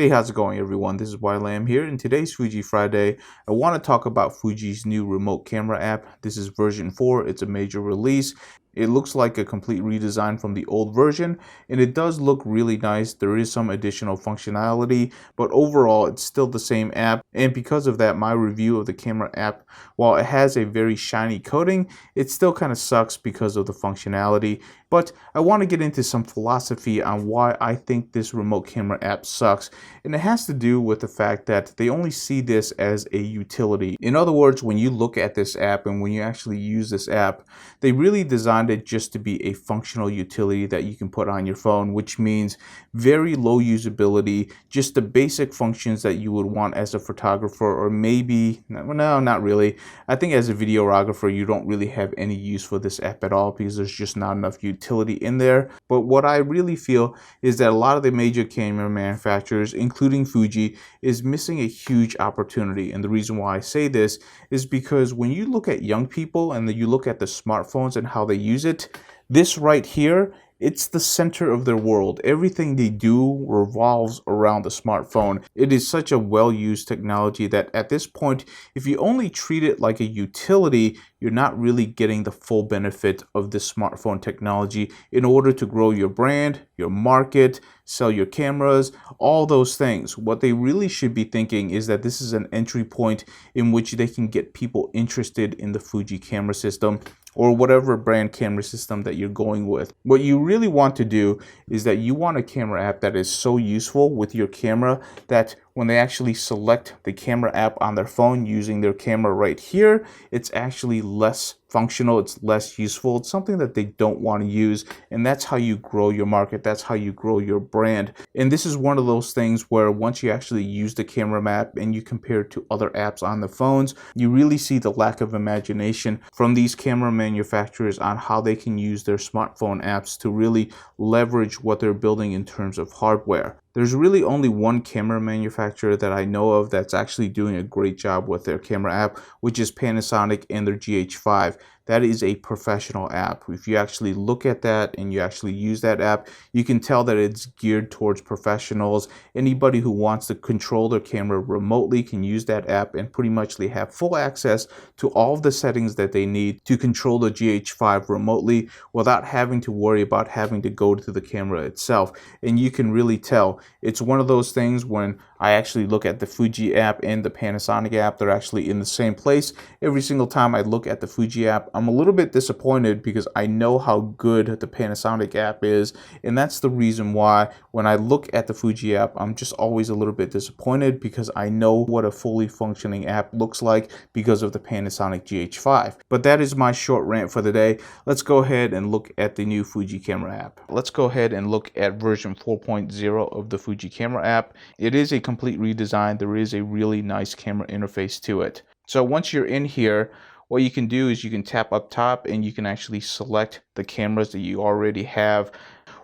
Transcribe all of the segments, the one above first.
Hey, how's it going everyone? This is Lam here. In today's Fuji Friday, I want to talk about Fuji's new remote camera app. This is version 4. It's a major release. It looks like a complete redesign from the old version, and it does look really nice. There is some additional functionality, but overall it's still the same app. And because of that, my review of the camera app, while it has a very shiny coating, it still kind of sucks because of the functionality. But I want to get into some philosophy on why I think this remote camera app sucks. And it has to do with the fact that they only see this as a utility. In other words, when you look at this app and when you actually use this app, they really designed it just to be a functional utility that you can put on your phone, which means very low usability, just the basic functions that you would want as a photographer, or maybe, no, not really. I think as a videographer, you don't really have any use for this app at all because there's just not enough utility in there. But what I really feel is that a lot of the major camera manufacturers, including Fuji, is missing a huge opportunity. And the reason why I say this is because when you look at young people and then you look at the smartphones and how they use it, this right here, it's the center of their world. Everything they do revolves around the smartphone. It is such a well-used technology that at this point, if you only treat it like a utility, you're not really getting the full benefit of this smartphone technology in order to grow your brand, your market, sell your cameras, all those things. What they really should be thinking is that this is an entry point in which they can get people interested in the Fuji camera system or whatever brand camera system that you're going with. What you really want to do is that you want a camera app that is so useful with your camera that when they actually select the camera app on their phone using their camera right here, it's actually less functional, it's less useful, it's something that they don't want to use, and that's how you grow your market, that's how you grow your brand. And this is one of those things where once you actually use the camera app and you compare it to other apps on the phones, you really see the lack of imagination from these camera manufacturers on how they can use their smartphone apps to really leverage what they're building in terms of hardware. There's really only one camera manufacturer that I know of that's actually doing a great job with their camera app, which is Panasonic and their GH5. That is a professional app. If you actually look at that and you actually use that app, you can tell that it's geared towards professionals. Anybody who wants to control their camera remotely can use that app and pretty much they have full access to all of the settings that they need to control the GH5 remotely without having to worry about having to go to the camera itself. And you can really tell it's one of those things when I actually look at the Fuji app and the Panasonic app, they're actually in the same place. Every single time I look at the Fuji app, I'm a little bit disappointed because I know how good the Panasonic app is, and that's the reason why when I look at the Fuji app, I'm just always a little bit disappointed because I know what a fully functioning app looks like because of the Panasonic GH5. But that is my short rant for the day. Let's go ahead and look at the new Fuji camera app. Let's go ahead and look at version 4.0 of the Fuji camera app. It is a complete redesign. There is a really nice camera interface to it. So once you're in here, what you can do is you can tap up top and you can actually select the cameras that you already have.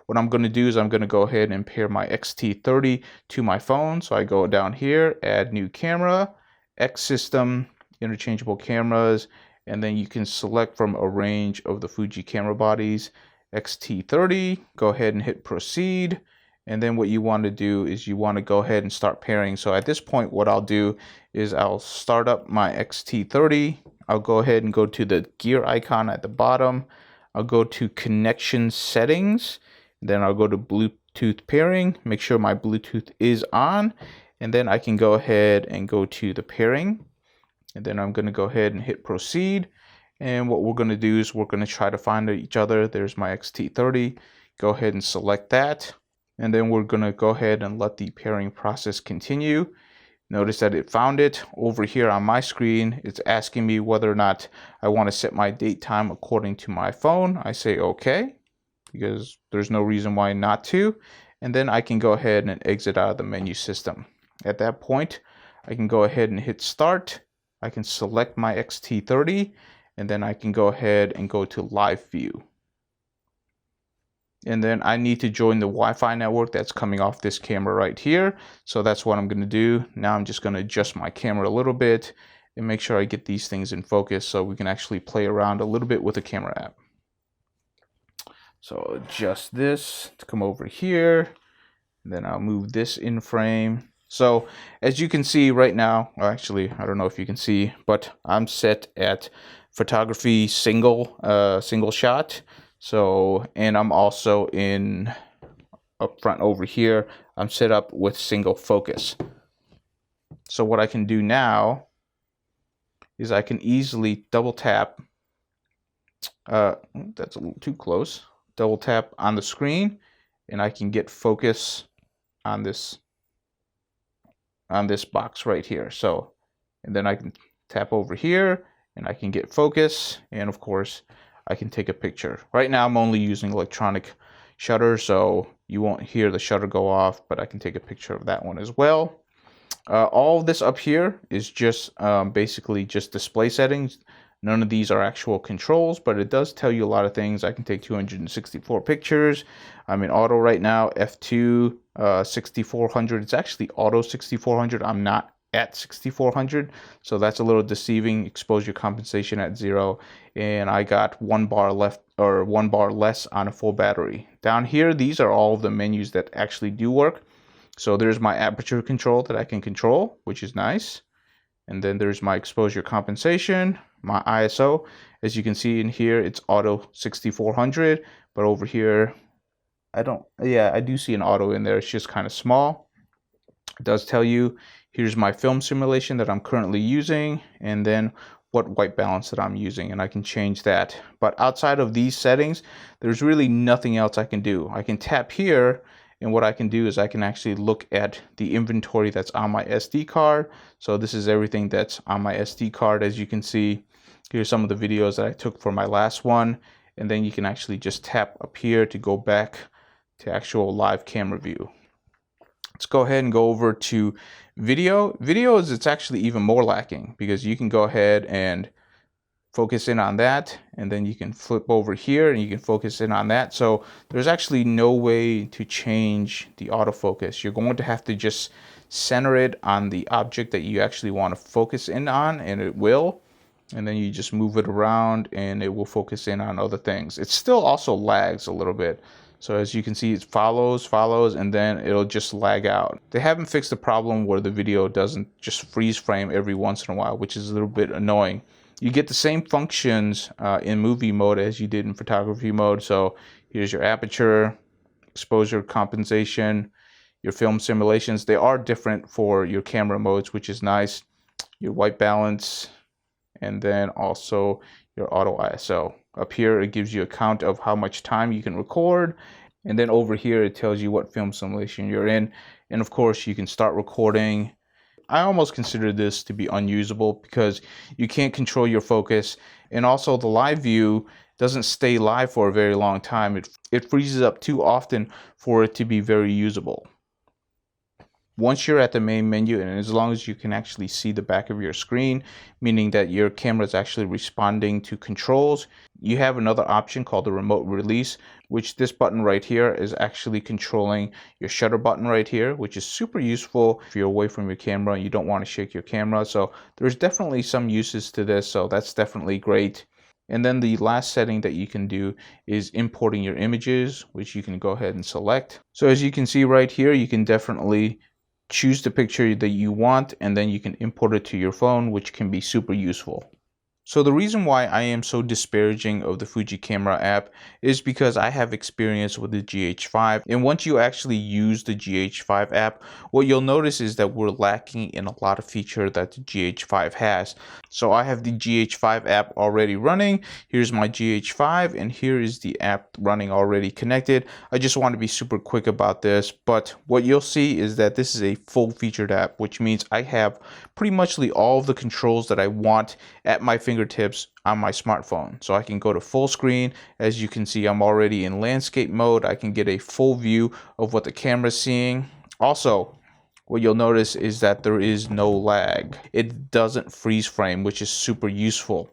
What I'm going to do is I'm going to go ahead and pair my X-T30 to my phone. So I go down here, add new camera, X system, interchangeable cameras, and then you can select from a range of the Fuji camera bodies. X-T30, go ahead and hit proceed. And then what you want to do is you want to go ahead and start pairing. So at this point, what I'll do is I'll start up my X-T30. I'll go ahead and go to the gear icon at the bottom. I'll go to connection settings. Then I'll go to Bluetooth pairing. Make sure my Bluetooth is on. And then I can go ahead and go to the pairing. And then I'm going to go ahead and hit proceed. And what we're going to do is we're going to try to find each other. There's my X-T30. Go ahead and select that. And then we're going to go ahead and let the pairing process continue. Notice that it found it. Over here on my screen, it's asking me whether or not I want to set my date time according to my phone. I say okay, because there's no reason why not to. And then I can go ahead and exit out of the menu system. At that point, I can go ahead and hit start. I can select my X-T30, and then I can go ahead and go to live view. And then I need to join the Wi-Fi network that's coming off this camera right here. So that's what I'm going to do. Now I'm just going to adjust my camera a little bit and make sure I get these things in focus so we can actually play around a little bit with the camera app. So adjust this to come over here. And then I'll move this in frame. So as you can see right now, well, actually, I don't know if you can see, but I'm set at photography single shot. So, and I'm also in up front over here, I'm set up with single focus. So what I can do now is I can easily double tap, that's a little too close, double tap on the screen, and I can get focus on this box right here. So, and then I can tap over here and I can get focus, and of course I can take a picture. Right now I'm only using electronic shutter, so you won't hear the shutter go off, but I can take a picture of that one as well. All of this up here is just basically just display settings. None of these are actual controls, but it does tell you a lot of things. I can take 264 pictures. I'm in auto right now, f2, 6400. It's actually auto 6400. I'm not at 6400, so that's a little deceiving. Exposure compensation at 0, and I got 1 bar left, or 1 bar less on a full battery. Down here, these are all of the menus that actually do work. So there's my aperture control that I can control, which is nice. And then there's my exposure compensation, my ISO. As you can see in here, it's auto 6400, but over here, I do see an auto in there. It's just kind of small. It does tell you, here's my film simulation that I'm currently using, and then what white balance that I'm using, and I can change that. But outside of these settings, there's really nothing else I can do. I can tap here, and what I can do is I can actually look at the inventory that's on my SD card. So this is everything that's on my SD card. As you can see, here's some of the videos that I took for my last one. And then you can actually just tap up here to go back to actual live camera view. Let's go ahead and go over to video. Videos, it's actually even more lacking, because you can go ahead and focus in on that, and then you can flip over here and you can focus in on that. So there's actually no way to change the autofocus. You're going to have to just center it on the object that you actually want to focus in on, and it will. And then you just move it around and it will focus in on other things. It still also lags a little bit. So as you can see, it follows, and then it'll just lag out. They haven't fixed the problem where the video doesn't just freeze frame every once in a while, which is a little bit annoying. You get the same functions in movie mode as you did in photography mode. So here's your aperture, exposure compensation, your film simulations. They are different for your camera modes, which is nice. Your white balance, and then also your auto ISO. Up here, it gives you a count of how much time you can record. And then over here, it tells you what film simulation you're in. And of course, you can start recording. I almost consider this to be unusable because you can't control your focus, and also the live view doesn't stay live for a very long time. It freezes up too often for it to be very usable. Once you're at the main menu, and as long as you can actually see the back of your screen, meaning that your camera is actually responding to controls, you have another option called the remote release, which this button right here is actually controlling your shutter button right here, which is super useful if you're away from your camera and you don't want to shake your camera. So there's definitely some uses to this, so that's definitely great. And then the last setting that you can do is importing your images, which you can go ahead and select. So as you can see right here, you can definitely choose the picture that you want, and then you can import it to your phone, which can be super useful. So the reason why I am so disparaging of the Fuji Camera app is because I have experience with the GH5, and once you actually use the GH5 app, what you'll notice is that we're lacking in a lot of feature that the GH5 has. So I have the GH5 app already running. Here's my GH5, and here is the app running already connected. I just want to be super quick about this, but what you'll see is that this is a full featured app, which means I have pretty much all of the controls that I want at my fingertips on my smartphone. So I can go to full screen. As you can see, I'm already in landscape mode. I can get a full view of what the camera is seeing. Also, what you'll notice is that there is no lag. It doesn't freeze frame, which is super useful.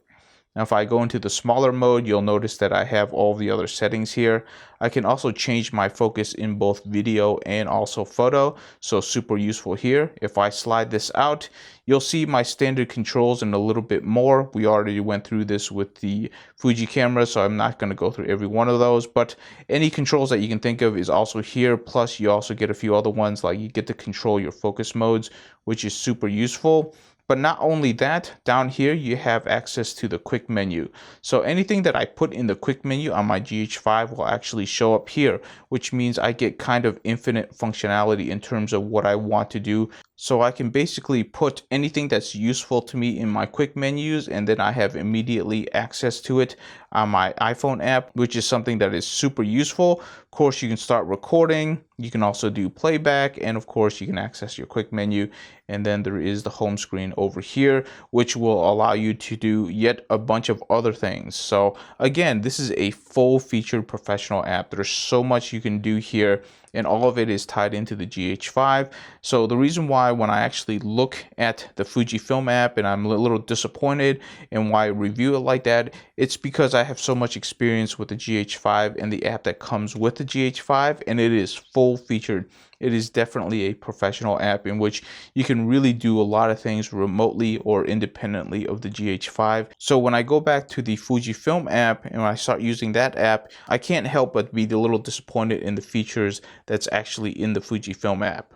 Now, if I go into the smaller mode, you'll notice that I have all the other settings here. I can also change my focus in both video and also photo, so super useful here. If I slide this out, you'll see my standard controls and a little bit more. We already went through this with the Fuji camera, so I'm not going to go through every one of those, but any controls that you can think of is also here. Plus, you also get a few other ones, like you get to control your focus modes, which is super useful. But not only that, down here you have access to the quick menu. So anything that I put in the quick menu on my GH5 will actually show up here, which means I get kind of infinite functionality in terms of what I want to do. So I can basically put anything that's useful to me in my quick menus, and then I have immediately access to it on my iPhone app, which is something that is super useful. Of course, you can start recording, you can also do playback, and of course you can access your quick menu. And then there is the home screen over here, which will allow you to do yet a bunch of other things. So again, this is a full-featured professional app. There's so much you can do here, and all of it is tied into the GH5. So the reason why when I actually look at the Fujifilm app and I'm a little disappointed and why I review it like that, it's because I have so much experience with the GH5 and the app that comes with the GH5, and it is full featured. It is definitely a professional app in which you can really do a lot of things remotely or independently of the GH5. So when I go back to the Fujifilm app and I start using that app, I can't help but be a little disappointed in the features that's actually in the Fujifilm app.